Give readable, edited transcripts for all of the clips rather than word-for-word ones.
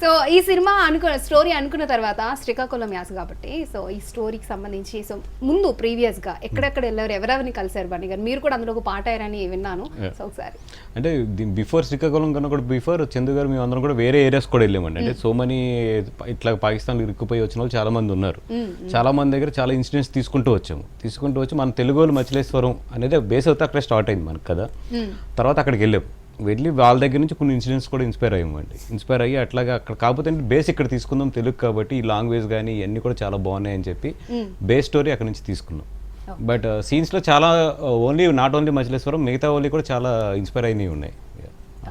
So ఈ cinema story అనుకున్న తర్వాత శ్రీకాకుళం యాస కాబట్టి సో ఈ స్టోరీకి సంబంధించి సో ముందు ప్రీవియస్ గా ఎక్కడెక్కడ వెళ్ళారు, ఎవరెవరిని కలిసారు బన్నీ గారు? మీరు కూడా అందులో ఒక పాట అయ్యారని విన్నాను. సో ఒకసారి అంటే బిఫోర్ శ్రీకాకుళం కన్నా కూడా బిఫోర్ చందు గారు మేము అందరం కూడా వేరే ఏరియాస్ కూడా వెళ్ళామండి. అంటే సో మనీ ఇట్లా పాకిస్తాన్ ఇరుక్కుపోయి వచ్చిన వాళ్ళు చాలా మంది ఉన్నారు. చాలా మంది దగ్గర చాలా ఇన్సిడెంట్స్ తీసుకుంటూ వచ్చి మన తెలుగు వాళ్ళు మచిలేశ్వరం అనేది బేస్ అవుతే అక్కడ స్టార్ట్ అయింది మనకు కదా. తర్వాత అక్కడికి వెళ్ళి వాళ్ళ దగ్గర నుంచి కొన్ని ఇన్సిడెంట్స్ కూడా ఇన్స్పైర్ అయ్యి అట్లాగా అక్కడ కాకపోతే బేస్ ఇక్కడ తీసుకుందాం తెలుగు కాబట్టి ఈ లాంగ్వేజ్ కానీ ఇవన్నీ కూడా చాలా బాగున్నాయని చెప్పి బేస్ స్టోరీ అక్కడ నుంచి తీసుకున్నాం. బట్ సీన్స్లో చాలా నాట్ ఓన్లీ మచిలేశ్వరం మిగతా వాళ్ళు కూడా చాలా ఇన్స్పైర్ అయినవి ఉన్నాయి.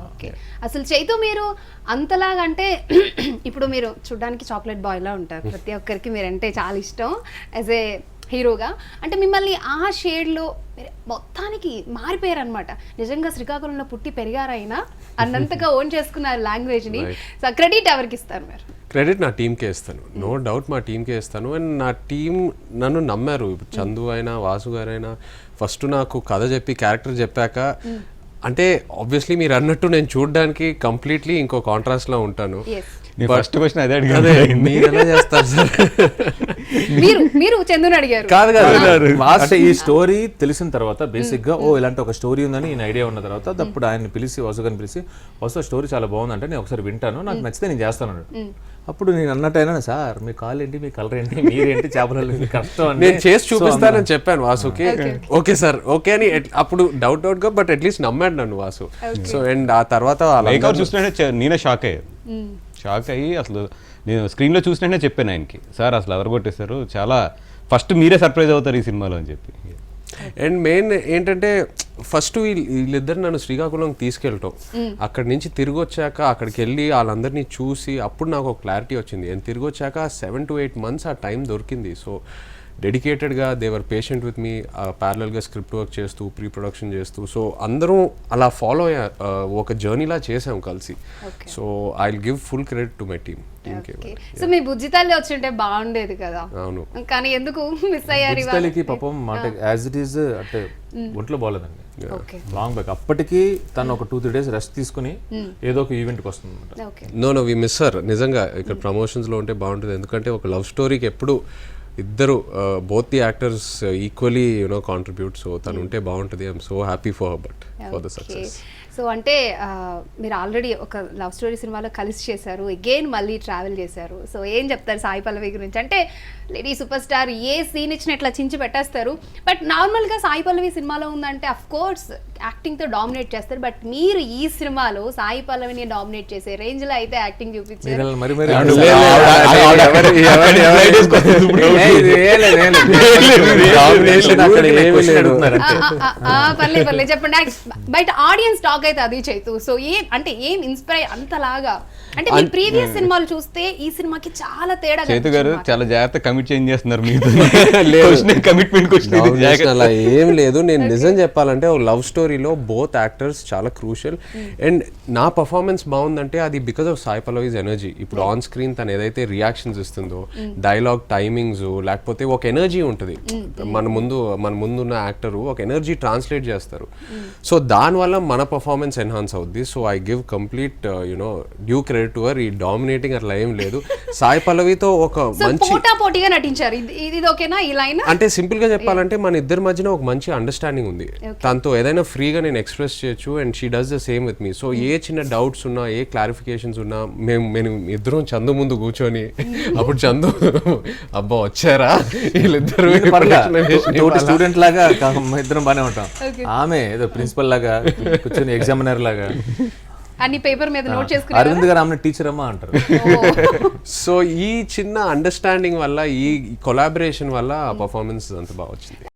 ఓకే, అసలు చైతు మీరు అంతలాగా అంటే ఇప్పుడు మీరు చూడడానికి చాక్లెట్ బాయ్లా ఉంటారు, ప్రతి ఒక్కరికి మీరంటే చాలా ఇష్టం యాజ్ ఏ హీరోగా. అంటే మిమ్మల్ని ఆ షేడ్లో మొత్తానికి మారిపోయారు అనమాట. నిజంగా శ్రీకాకుళంలో పుట్టి పెరిగారైనా అన్నంతగా ఓన్ చేసుకున్నారు లాంగ్వేజ్ని. సో క్రెడిట్ ఎవరికి ఇస్తారు మీరు? క్రెడిట్ నా టీంకే ఇస్తాను, నో డౌట్ మా టీంకే ఇస్తాను. అండ్ నా టీం నన్ను నమ్మారు. ఇప్పుడు చందు అయినా వాసు గారైనా ఫస్ట్ నాకు కథ చెప్పి క్యారెక్టర్ చెప్పాక అంటే ఆబ్వియస్లీ మీరు అన్నట్టు నేను చూడడానికి కంప్లీట్లీ ఇంకో కాంట్రాస్ట్ లో ఉంటాను. ఫస్ట్ క్వశ్చన్ అదే మీరు ఎలా చేస్తారు సార్? మీరు చందుని అడిగారు కాదు కాదు, లాస్ట్ ఈ స్టోరీ తెలిసిన తర్వాత బేసిక్ గా ఇలాంటి ఒక స్టోరీ ఉందని ఈయన ఐడియా ఉన్న తర్వాత అప్పుడు ఆయన పిలిచి వసుగాని పిలిచి వసు స్టోరీ చాలా బాగుందంటే నేను ఒకసారి వింటాను, నాకు నచ్చితే నేను చేస్తాను. అప్పుడు నేను అన్నట్టయినా సార్ మీ కాల్ ఏంటి, మీ కలర్ ఏంటి, మీరేంటి, చేపలు కష్టం నేను చేసి చూపిస్తానని చెప్పాను వాసుకి. ఓకే సార్ ఓకే అని అప్పుడు డౌట్ గా బట్ అట్లీస్ట్ నమ్మాడు నన్ను వాసు. సో అండ్ ఆ తర్వాత చూసినట్టే నేనే షాక్ అయ్యి అసలు నేను స్క్రీన్లో చూసినట్టే చెప్పాను ఆయనకి, సార్ అసలు ఎవరు కొట్టేశారు, చాలా ఫస్ట్ మీరే సర్ప్రైజ్ అవుతారు ఈ సినిమాలో అని చెప్పి. అండ్ మెయిన్ ఏంటంటే ఫస్ట్ వీళ్ళిద్దరు నన్ను శ్రీకాకుళం తీసుకెళ్ళటం, అక్కడి నుంచి తిరిగి వచ్చాక అక్కడికి వెళ్ళి వాళ్ళందరినీ చూసి అప్పుడు నాకు ఒక క్లారిటీ వచ్చింది. నేను తిరిగి వచ్చాక 7 to 8 months ఆ టైం దొరికింది. సో డెడికేటెడ్గా దేవర్ పేషెంట్ విత్ మీ, ప్యారలల్గా స్క్రిప్ట్ వర్క్ చేస్తూ ప్రీ ప్రొడక్షన్ చేస్తూ సో అందరం అలా ఫాలో ఒక జర్నీలా చేసాం కలిసి. So I will give full credit to my team. So మీ బుజ్జితల్లి వచ్చింటే బాగుండేది కదా, అవును కానీ ఎందుకు మిస్ అయ్యారు? బుజ్జితల్లికి పాపం అంటే యాజ్ ఇట్ ఈజ్ అంటే ఒంట్లో బాగాలేదండి లాంగ్ బ్యాక్. అప్పటికి తను ఒక 2-3 days రెస్ట్ తీసుకుని ఏదో ఒక ఈవెంట్కి వస్తుంది. No we miss her. నిజంగా ఇక్కడ ప్రమోషన్స్లో ఉంటే బాగుంటుంది, ఎందుకంటే ఒక లవ్ స్టోరీకి ఎప్పుడు ఇద్దరు both the actors equally contribute. So తను ఉంటే బాగుంటుంది. I'm so happy for her but for the success. So అంటే మీరు ఆల్రెడీ ఒక లవ్ స్టోరీ సినిమాలో కలిసి చేశారు, అగైన్ మళ్ళీ ట్రావెల్ చేశారు. సో ఏం చెప్తారు సాయి పల్లవి గురించి? అంటే లేడీ సూపర్ స్టార్, ఏ సీన్ ఇచ్చినా ఇట్లా చించి పెట్టేస్తారు. బట్ నార్మల్గా సాయి పల్లవి సినిమాలో ఉందంటే అఫ్ కోర్స్ యాక్టింగ్తో డామినేట్ చేస్తారు. బట్ మీరు ఈ సినిమాలో సాయి పల్లవిని డామినేట్ చేసే రేంజ్లో అయితే యాక్టింగ్ చూపించారు. పర్లేదు చెప్పండి. బయట ఆడియన్స్ టాక్ అయితే అది చైతు. సో ఏం ఇన్స్పైర్ అంతలాగా? అంటే మీ ప్రీవియస్ సినిమాలు చూస్తే ఈ సినిమాకి చాలా తేడా. చైతు గారు చాలా జాగ్రత్త కమిట్ చేంజ్ చేస్తున్నారు మీరు. అలా ఏం లేదు. నేను నిజం చెప్పాలంటే ఒక లవ్ స్టోరీలో బోత్ యాక్టర్స్ చాలా క్రూషియల్. అండ్ నా పర్ఫార్మెన్స్ బాగుందంటే అది because of Sai Pallavi's energy. ఇప్పుడు ఆన్ స్క్రీన్ తను ఏదైతే రియాక్షన్స్ ఇస్తుందో, డైలాగ్ టైమింగ్స్, లేకపోతే ఒక ఎనర్జీ ఉంటుంది. మన ముందున్న యాక్టర్ ఒక ఎనర్జీ ట్రాన్స్లేట్ చేస్తారు. సో దానివల్ల మన పర్ఫార్మెన్స్ ఎన్హాన్స్ అవుద్ది. So I give complete due credit to her. ఈ డామినేటింగ్ అట్లా ఏం లేదు. సాయి పల్లవితో ఒక మంచి పోటీగా నటించారు. ఇది ఓకేనా ఈ లైన్? అంటే సింపుల్ గా చెప్పాలంటే మన ఇద్దరి మధ్యన ఒక మంచి అండర్స్టాండింగ్ ఉంది. తనతో ఏదైనా ఫ్రీగా నేను ఎక్స్ప్రెస్ చేయొచ్చు and she does the same with me. So ఏ చిన్న డౌట్స్ ఉన్నా, ఏ క్లారిఫికేషన్స్ ఉన్నా మేము ఇద్దరం చందు ముందు కూర్చొని అప్పుడు చందు అబ్బా వచ్చారా వీళ్ళిద్దరు స్టూడెంట్ లాగా ఇద్దరం బానే ఉంటాం. ఆమె ఏదో ప్రిన్సిపల్ లాగా కూర్చొని ఎగ్జామినర్ లాగా అన్ని పేపర్ మీద నోట్ చేసుకుని అరవింద్ గారు ఆమె టీచర్ అమ్మా అంటారు. సో ఈ చిన్న అండర్స్టాండింగ్ వల్ల, ఈ కొలాబరేషన్ వల్ల ఆ పర్ఫార్మెన్స్ అంత బాగా వచ్చింది.